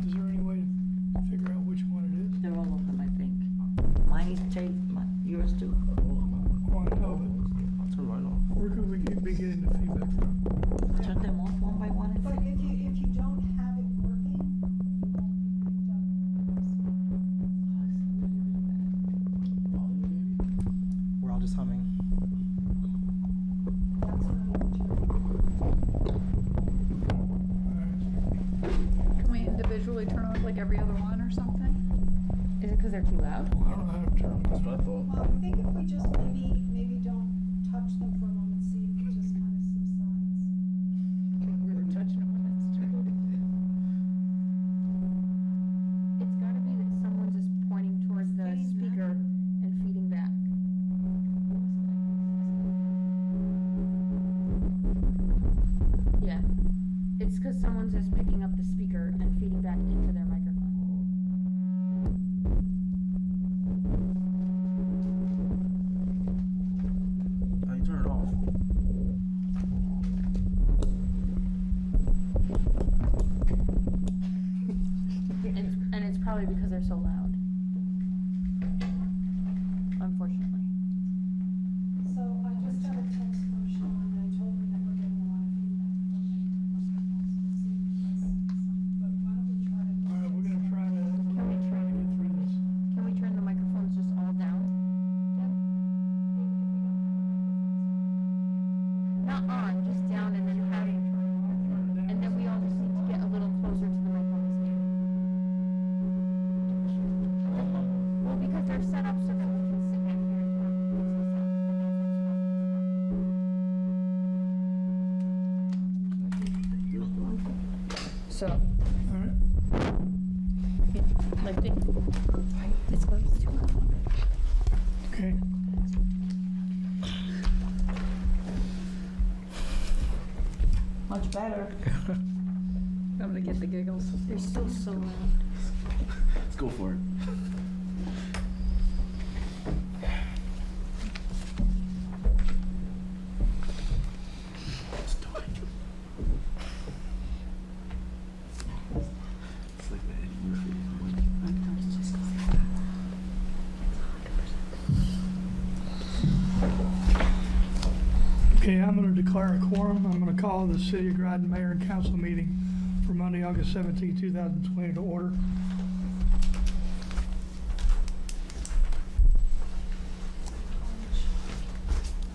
Is there any way to figure out which one it is? They're all of them, I think. Mine's taped, yours too. Oh, I know, Turn mine off. but where could we be getting the feedback from? Turn them off one by one. But if you don't have it working, you won't be picked up. We're all just humming. That's not even true. Can we individually turn on like every other one or something? Is it because they're too loud? I don't know how to turn That's it what I thought. Well, I think if we just maybe don't touch them for a moment, see if it just kind of subsides. We're touching them when it's turned. It's gotta be that someone's just pointing towards the speaker and feeding back. Yeah, it's because someone's just picking up the speaker and feeding back into their microphone. How you turn it off? And it's probably because they're so loud. Unfortunately. So I just got a text from Sean, and I told him that we're getting a lot of feedback from the microphones. We'll see if that's some, but why don't we try to? All right, we're gonna try to get through this. Can we turn the microphones just all down? Not on, just down and then have, and then we all just need to get a little closer to the microphones. Well, because they're set up so that we can sit back here and talk. So, All right. like, it's close to it. Okay. Much better. I'm gonna get the giggles. They're still so loud. Let's go for it. Let's do it. It's like the Eddie Murphy. Okay, I'm gonna declare a quorum. I'm gonna call the City of Groton Mayor and Council meeting for Monday, August 17, 2020 to order.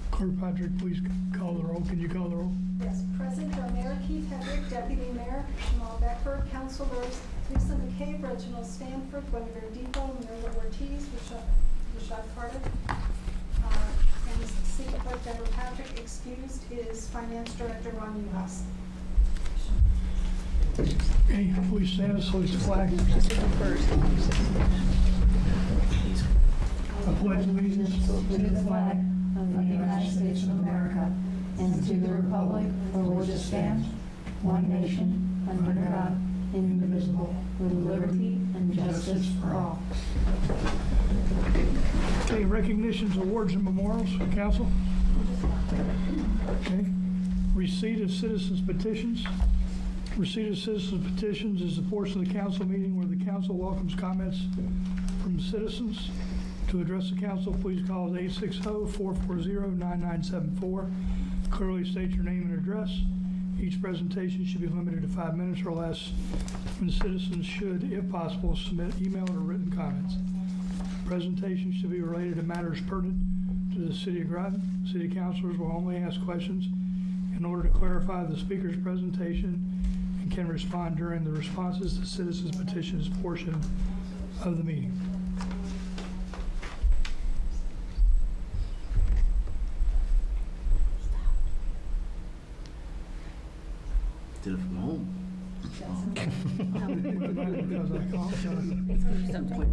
Clerk Patrick, please call the roll. Can you call the roll? Yes, President are Mayor Keith Hedrick, Deputy Mayor Jamal Becker, Councilors Lisa McCabe, Reginald Stanford, Guinevere Depot, Myrla Ortiz, Rashad Carter. And City Clerk Deborah Patrick. Excused is Finance Director Ron Uhas. Okay, please stand and salute the flag. I pledge allegiance to the flag of the United States of America and to the republic for which it stands, one nation, under God, indivisible, with liberty and justice for all. Okay, recognitions, awards, and memorials, council. Okay, receipt of citizens petitions. Receipt of citizens petitions is the portion of the council meeting where the council welcomes comments from citizens. To address the council, please call us 860-440-9974. Clearly state your name and address. Each presentation should be limited to 5 minutes or less, and citizens should, if possible, submit email or written comments. Presentations should be related to matters pertinent to the City of Groton. City councilors will only ask questions in order to clarify the speaker's presentation and can respond during the responses to citizens petitions portion of the meeting. Did it from home.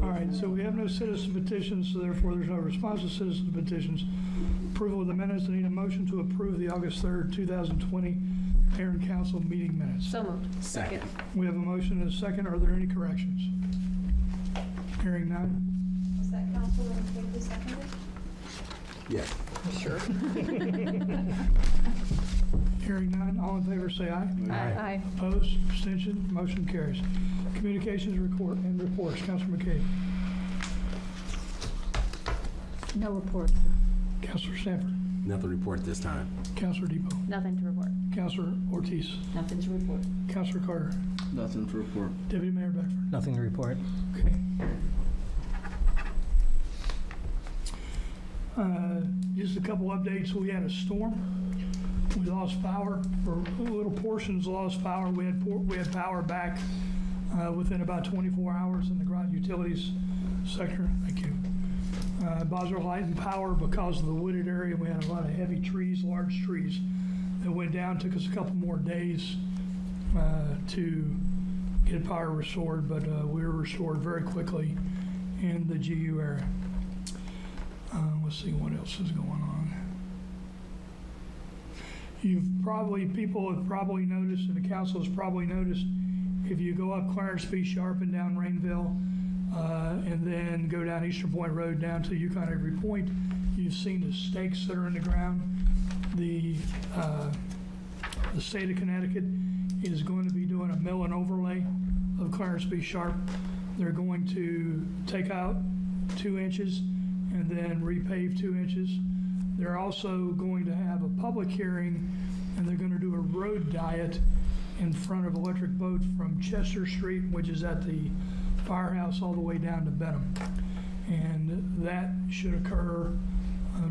All right, so we have no citizen petitions, so therefore there's no response to citizen petitions. Approval of the minutes. I need a motion to approve the August 3rd, 2020 Mayor and Council meeting minutes. So moved. Second. We have a motion and a second. Are there any corrections? Hearing none. Was that Councilor McCabe who seconded? Yeah. Sure. Hearing none. All in favor say aye. Aye. Opposed? Abstention? Motion carries. Communications and reports. Councilor McCabe. No report, sir. Councilor Stanford. Nothing to report this time. Councilor Depot. Nothing to report. Councilor Ortiz. Nothing to report. Councilor Carter. Nothing to report. Deputy Mayor Beckford. Nothing to report. Okay. Just a couple updates. We had a storm. We lost power, or little portions lost power. We had power back within about 24 hours in the Groton utilities sector. Thank you. Boswell Light and Power, because of the wooded area, we had a lot of heavy trees, large trees that went down. Took us a couple more days to get power restored, but we were restored very quickly in the GU area. Let's see what else is going on. People have probably noticed, and the council has probably noticed, if you go up Clarence B. Sharp and down Rainville, and then go down Eastern Point Road down to Yukon Every Point, you've seen the stakes that are in the ground. The state of Connecticut is going to be doing a mill and overlay of Clarence B. Sharp. They're going to take out 2 inches and then repave 2 inches. They're also going to have a public hearing, and they're going to do a road diet in front of Electric Boat from Chester Street, which is at the firehouse, all the way down to Benham. And that should occur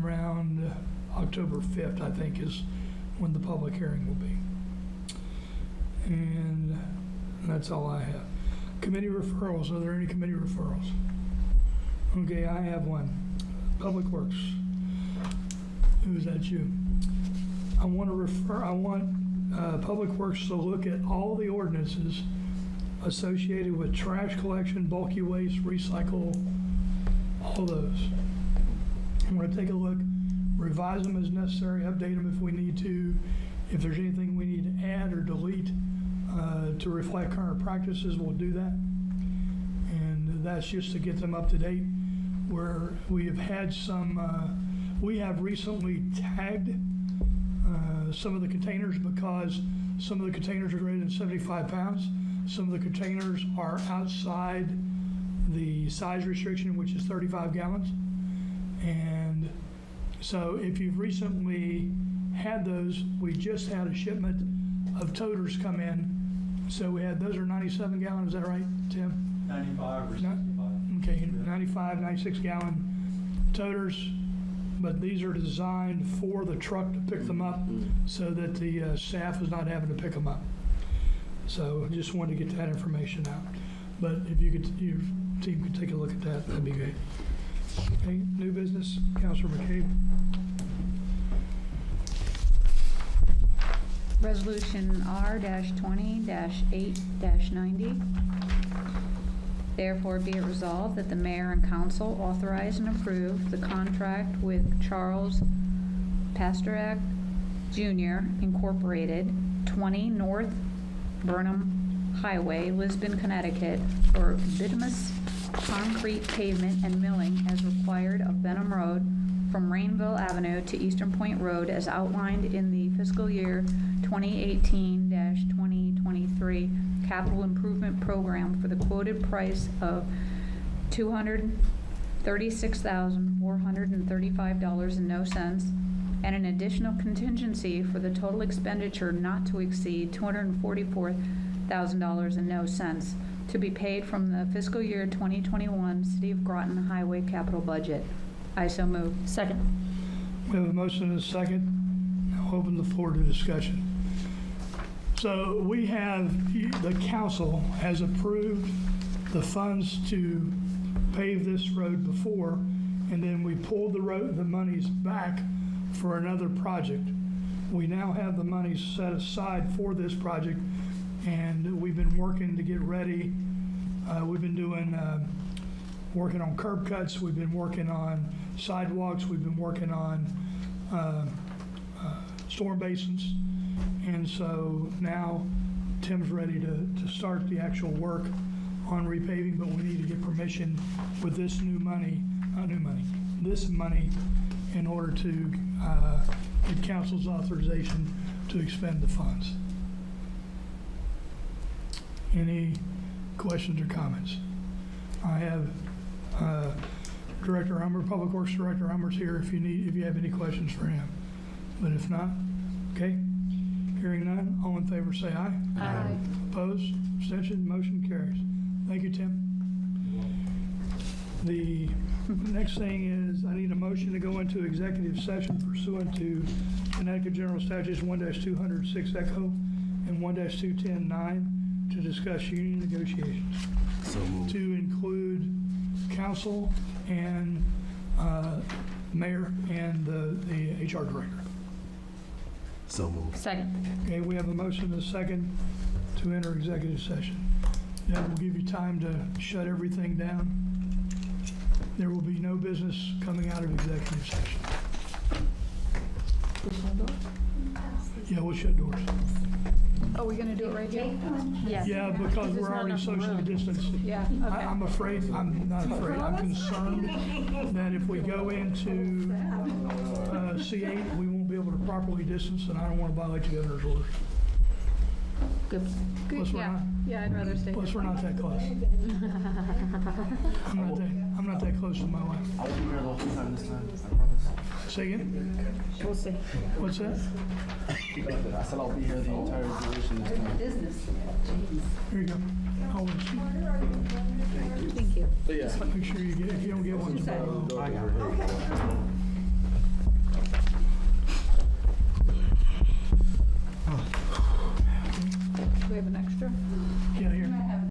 around October 5th, I think, is when the public hearing will be. And that's all I have. Committee referrals. Are there any committee referrals? Okay, I have one. Public Works. Who is that? You? I want Public Works to look at all the ordinances associated with trash collection, bulky waste, recycle, all those. I'm going to take a look, revise them as necessary, update them if we need to. If there's anything we need to add or delete to reflect current practices, we'll do that. And that's just to get them up to date. Where we have had we have recently tagged some of the containers, because some of the containers are greater than 75 pounds. Some of the containers are outside the size restriction, which is 35 gallons. And so if you've recently had those, we just had a shipment of toters come in. So we had, those are 97 gallons, is that right, Tim? 95 or 65. Okay, 95, 96 gallon toters, but these are designed for the truck to pick them up so that the staff is not having to pick them up. So I just wanted to get that information out. But if you could, your team could take a look at that, that'd be great. Okay, new business, Councilor McCabe. Resolution R-20-8-90. Therefore be it resolved that the mayor and council authorize and approve the contract with Charles Pastorak Jr. Incorporated, 20 North Burnham Highway, Lisbon, Connecticut, for bituminous concrete pavement and milling as required of Benham Road from Rainville Avenue to Eastern Point Road as outlined in the fiscal year 2018-2023 capital improvement program for the quoted price of $236,435.00 and an additional contingency for the total expenditure not to exceed $244,000.00 to be paid from the fiscal year 2021 City of Groton Highway capital budget. I so move. Second. We have a motion and a second. I'll open the floor to discussion. So we have, the council has approved the funds to pave this road before, and then we pulled the monies back for another project. We now have the money set aside for this project, and we've been working to get ready. We've been doing, working on curb cuts. We've been working on sidewalks. We've been working on storm basins. And so now Tim's ready to start the actual work on repaving, but we need to get permission with this this money in order to get council's authorization to expend the funds. Any questions or comments? I have Director Hummer, Public Works Director Hummer's here if you have any questions for him. But if not, okay. Hearing none, all in favor say aye. Aye. Opposed, abstention, motion carries. Thank you, Tim. The next thing is I need a motion to go into executive session pursuant to Connecticut General Statutes 1-206 Echo and 1-210-9 to discuss union negotiations, So moved. to include council and mayor and the HR director. So moved. Second. Okay, we have a motion and a second to enter executive session. That will give you time to shut everything down. There will be no business coming out of executive session. Yeah, we'll shut doors. Oh, we're gonna do it right here? Yes. Yeah, because There's we're not already enough socially room. distanced. Yeah, I'm afraid, I'm not afraid, I'm concerned that if we go into C8, we won't be able to properly distance, and I don't want to violate the governor's orders. Good. Plus, we're not, Yeah, I'd rather stay. plus we're not that close. I'm not that close to my wife. I'll be here the whole time this time, I promise. Say again? We'll see. What's that? I said I'll be here the entire duration this time. Here you go. I'll let you. Thank you. But yeah. Make sure you get, if you don't get one tomorrow.